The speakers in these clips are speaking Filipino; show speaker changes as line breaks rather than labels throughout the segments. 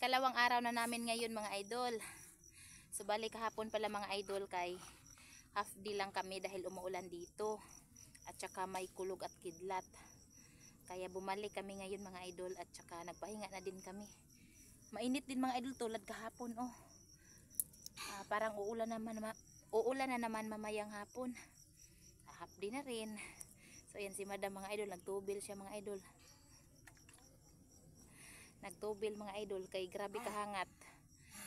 Ikalawang araw na namin ngayon mga idol. So bali kahapon pala mga idol kay half day lang kami dahil umuulan dito. At saka may kulog at kidlat. Kaya bumalik kami ngayon mga idol at saka nagpahinga na din kami. Mainit din mga idol tulad kahapon oh. Parang uulan na naman mamayang hapon. Half day na rin. So yan si madam mga idol, nagtubil siya mga idol. Nagtubil mga idol kay grabe kahangat.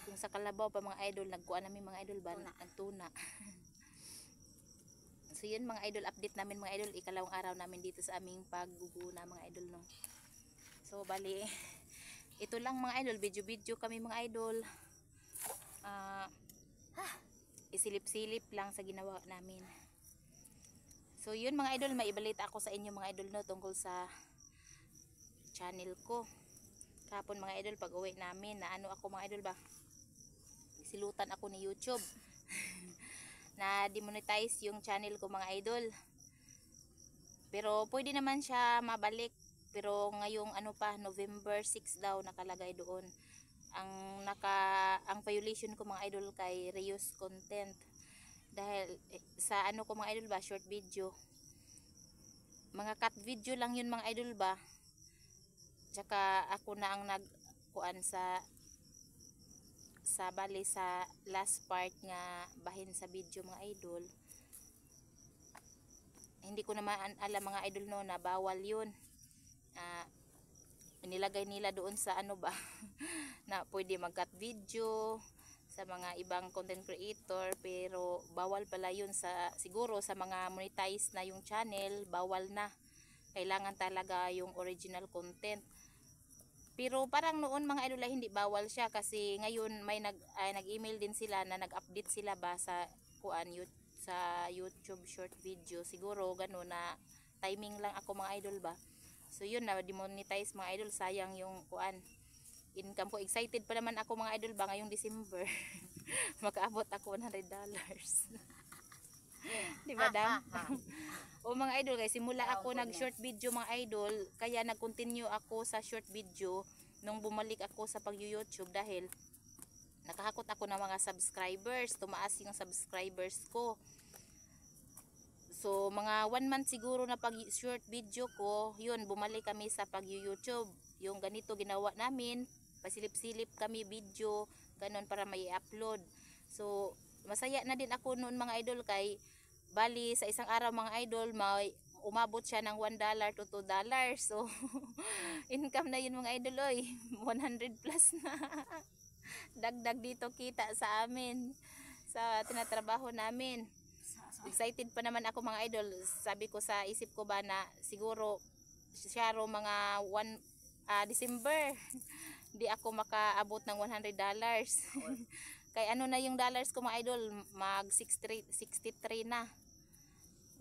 Kung sa kalabaw pa mga idol, nagkuha namin mga idol ba, nagtuna. So yun mga idol, update namin mga idol, ikalawang araw namin dito sa aming pagguguna mga idol no. So bali, ito lang mga idol, video kami mga idol. Isilip-silip lang sa ginawa namin. So yun mga idol, maibalita ako sa inyo mga idol no tungkol sa channel ko. Kahapon mga idol, pag uwi namin, na ano ako mga idol ba, silutan ako ni YouTube. Na demonetize yung channel ko mga idol. Pero pwede naman siya mabalik. Pero ngayong ano pa, November 6 daw nakalagay doon. Ang violation ko mga idol kay reuse content. Dahil sa ano ko mga idol ba, short video. Mga cut video lang yun mga idol ba. Tsaka ako na ang nagkuan sa bali sa last part nga bahin sa video mga idol. Hindi ko naman alam mga idol no na bawal yun. Nilagay nila doon sa ano ba na pwede mag-cut video sa mga ibang content creator, pero bawal pala yun siguro sa mga monetize na yung channel, bawal na. Kailangan talaga yung original content. Pero parang noon mga idol ay hindi bawal siya kasi ngayon may nag-email din sila na nag-update sila ba sa sa YouTube short video. Siguro gano'n na timing lang ako mga idol ba. So yun na demonetize mga idol, sayang yung income ko. Excited pa naman ako mga idol ba ngayong December. Makaabot ako $100. Di ba dam? O mga idol guys, simula ako nag short video mga idol, kaya nag-continue ako sa short video nung bumalik ako sa pag-YouTube dahil nakahakot ako ng mga subscribers, tumaas yung subscribers ko. So mga 1 month siguro na pag short video ko, yun bumalik kami sa pag-YouTube. Yung ganito ginawa namin, pasilip-silip kami video, ganun para may upload. So masaya na din ako noon mga idol kay bali sa isang araw mga idol may umabot siya ng $1 to $2. So income na yun mga idol oy, 100 plus na. Dagdag dito kita sa amin sa tinatrabaho namin. Excited pa naman ako mga idol. Sabi ko sa isip ko ba na siguro siya mga December di ako makaabot ng $100. Kay ano na yung dollars ko mga idol, mag 63 na.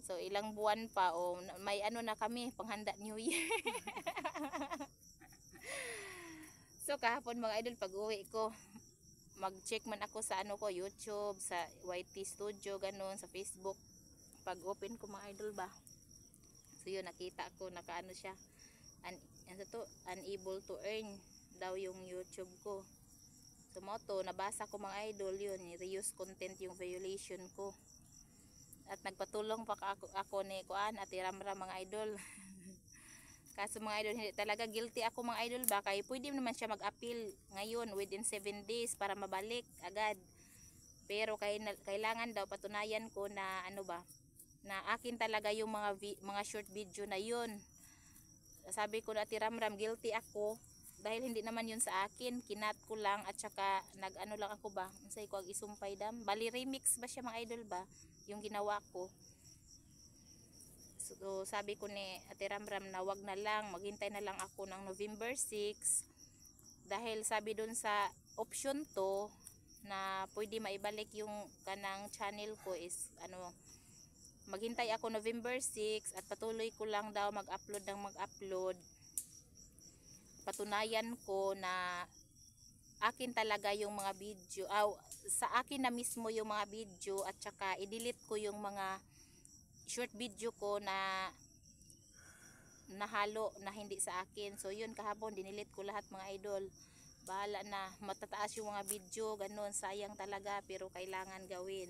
So ilang buwan pa o may ano na kami panghanda New Year. So kahapon mga idol pag uwi ko, mag-check man ako sa ano ko, YouTube, sa YT Studio, ganun, sa Facebook. Pag open ko mga idol ba. So yun, nakita ko, nakaano siya. Unable to earn daw yung YouTube ko. So moto, nabasa ko mga idol yun, reuse content yung violation ko. At nagpatulong pa ako ni Ate Ramram mga idol. Kaso mga idol, hindi talaga guilty ako mga idol ba, kaya pwede naman siya mag-appeal ngayon within 7 days para mabalik agad. Pero kailangan daw patunayan ko na ano ba, na akin talaga yung mga short video na yun. Sabi ko na Ate Ramram, guilty ako dahil hindi naman yun sa akin, kinat ko lang at saka nag-ano lang ako ba, say ko isumpay dam. Bali remix ba siya mga idol ba, yung ginawa ko. So sabi ko ni Ate Ramram na wag na lang, maghintay na lang ako ng November 6 dahil sabi dun sa option to na pwede maibalik yung kanang channel ko is ano, maghintay ako November 6 at patuloy ko lang daw mag-upload ng mag-upload. Patunayan ko na akin talaga yung mga video, sa akin na mismo yung mga video, at saka i-delete ko yung mga short video ko na nahalo na hindi sa akin. So yun kahapon dinilit ko lahat mga idol. bahala na, matataas yung mga video, ganun, sayang talaga pero kailangan gawin.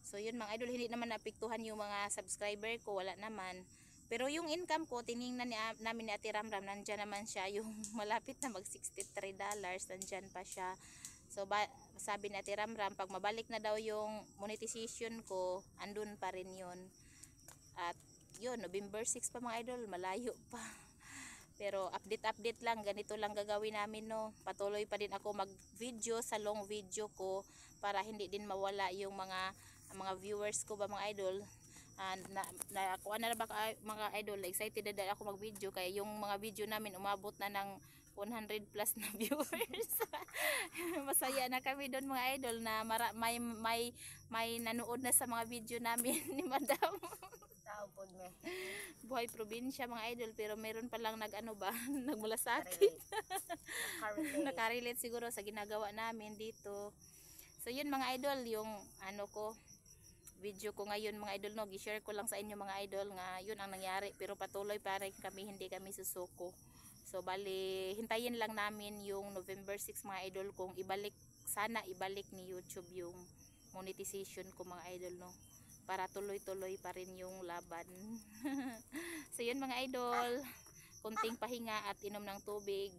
So yun mga idol, hindi naman naapektuhan yung mga subscriber ko, wala naman. Pero yung income ko, tiningnan namin ni Ate Ramram, nandyan naman siya, yung malapit na mag $63, nandyan pa siya. So sabi ni Ate Ramram, pag mabalik na daw yung monetization ko, andun pa rin yun. At yun, November 6 pa mga idol, malayo pa. Pero update lang, ganito lang gagawin namin, no. Patuloy pa din ako mag-video sa long video ko para hindi din mawala yung mga viewers ko ba mga idol. Kuha na ba mga idol, excited na ako mag-video kaya yung mga video namin umabot na ng 100 plus na viewers. Masaya na kami doon mga idol na may nanood na sa mga video namin ni Madam.
Taupod me.
Buhay probinsya mga idol pero meron pa lang nagmulasakit. Nakarelate siguro sa ginagawa namin dito. So yun mga idol, yung video ko ngayon mga idol, no, gi-share ko lang sa inyo mga idol nga yun ang nangyari pero patuloy pa rin kami, hindi kami susuko. So bali, hintayin lang namin yung November 6 mga idol kung sana ibalik ni YouTube yung monetization ko mga idol, no, para tuloy-tuloy pa rin yung laban. So yun mga idol, kunting pahinga at inom ng tubig.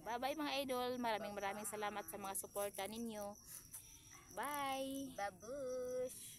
Bye bye mga idol, maraming salamat sa mga suporta ninyo. Bye!
Babush!